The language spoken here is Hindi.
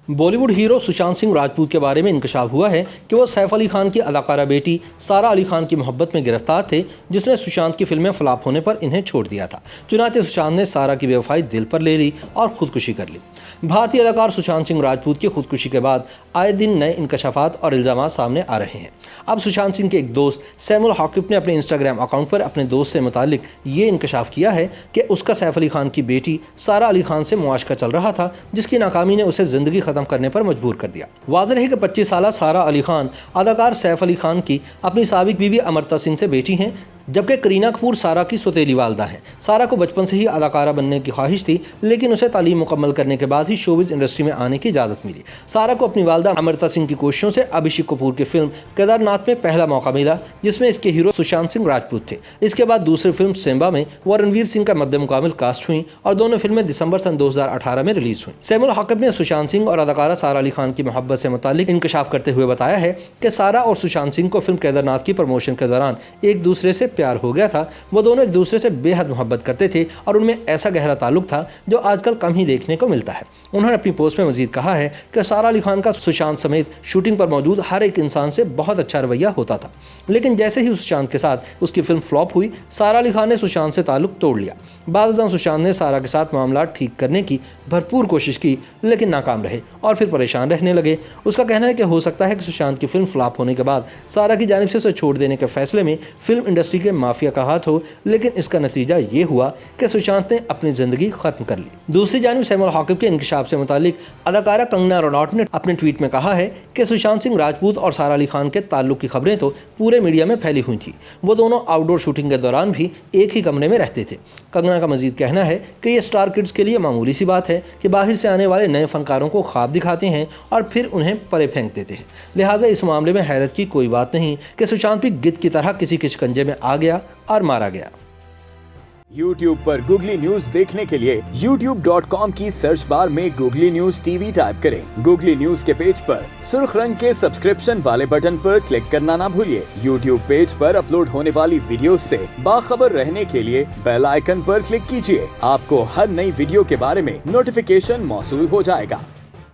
बॉलीवुड हीरो सुशांत सिंह राजपूत के बारे में इंकशाफ हुआ है कि वो सैफ अली खान की अदाकारा बेटी सारा अली खान की मोहब्बत में गिरफ्तार थे, जिसने सुशांत की फिल्में फ्लॉप होने पर इन्हें छोड़ दिया था। चुनांचे सुशांत ने सारा की बेवफाई दिल पर ले ली और खुदकुशी कर ली। भारतीय अदाकार सुशांत सिंह राजपूत की खुदकुशी के बाद आए दिन नए इंकशाफात और इल्जामात सामने आ रहे हैं। अब सुशांत सिंह के एक दोस्त सैमुअल हॉकिप ने अपने इंस्टाग्राम अकाउंट पर अपने दोस्त से मुतालिक ये इंकशाफ किया है कि उसका सैफ अली खान की बेटी सारा अली खान से मुआशका चल रहा था, जिसकी नाकामी ने उसे जिंदगी खत्म करने पर मजबूर कर दिया। वाज़ेह है कि 25 साला सारा अली खान अदाकार सैफ अली खान की अपनी साबिक बीवी अमृता सिंह से बेटी हैं, जबकि करीना कपूर सारा की सौतेली वालदा है। सारा को बचपन से ही अदाकारा बनने की ख्वाहिश थी, लेकिन उसे तालीम मुकम्मल करने के बाद ही शोबिज़ इंडस्ट्री में आने की इजाज़त मिली। सारा को अपनी वालदा अमृता सिंह की कोशिशों से अभिषेक कपूर की फिल्म केदारनाथ में पहला मौका मिला, जिसमें इसके हीरो सुशांत सिंह राजपूत थे। इसके बाद दूसरी फिल्म सिम्बा में वो रणवीर सिंह का मद्दे मुकाबिल कास्ट हुई और दोनों फिल्में दिसंबर सन 2018 में रिलीज हुई। सैमुअल हॉकिप ने सुशांत सिंह और अदाकारा सारा अली खान की मोहब्बत से मुतालिक इंकशाफ करते हुए बताया है कि सारा और सुशांत सिंह को फिल्म केदारनाथ की प्रमोशन के दौरान एक दूसरे से प्यार हो गया था। वो दोनों एक दूसरे से बेहद मोहब्बत करते थे और उनमें ऐसा गहरा ताल्लुक था जो आजकल कम ही देखने को मिलता है। उन्होंने अपनी पोस्ट में मजीद कहा है कि सारा अली खान का सुशांत समेत शूटिंग पर मौजूद हर एक इंसान से बहुत अच्छा रवैया होता था, लेकिन जैसे ही सुशांत के साथ उसकी फिल्म फ्लॉप हुई, सारा अली खान ने सुशांत से ताल्लुक तोड़ लिया। बाद सुशांत ने सारा के साथ मामला ठीक करने की भरपूर कोशिश की, लेकिन नाकाम रहे और फिर परेशान रहने लगे। उसका कहना है कि हो सकता है कि सुशांत की फिल्म फ्लॉप होने के बाद सारा की जानिब से उसे छोड़ देने के फैसले में फिल्म इंडस्ट्री के माफिया का हाथ हो, लेकिन इसका नतीजा ये हुआ कि सुशांत ने अपनी जिंदगी खत्म कर ली। दूसरी जानिब सैमुअल हॉकिप के इंकशाफ से मुतालिक अदाकारा कंगना रनौत ने अपने ट्वीट में कहा है कि सुशांत सिंह राजपूत और सारा अली खान के ताल्लुक की खबरें तो पूरे मीडिया में फैली हुई थी। वो दोनों आउटडोर शूटिंग के दौरान भी एक ही कमरे में रहते थे। कंगना का मजीद कहना है कि ये स्टार किड्स के लिए मामूली सी बात है कि बाहर से आने वाले नए फनकारों को ख्वाब दिखाते हैं और फिर उन्हें परे फेंक देते हैं। लिहाजा इस मामले में हैरत की कोई बात नहीं कि सुशांत भी गिद्ध की तरह किसी के शिकंजे में आ गया और मारा गया। YouTube पर गूगली न्यूज देखने के लिए youtube.com की सर्च बार में गूगली न्यूज टीवी टाइप करें। गूगली न्यूज के पेज पर सुर्ख रंग के सब्सक्रिप्शन वाले बटन पर क्लिक करना ना भूलिए। YouTube पेज पर अपलोड होने वाली वीडियोस से बाखबर रहने के लिए बेल आइकन पर क्लिक कीजिए। आपको हर नई वीडियो के बारे में नोटिफिकेशन मौसूल हो जाएगा।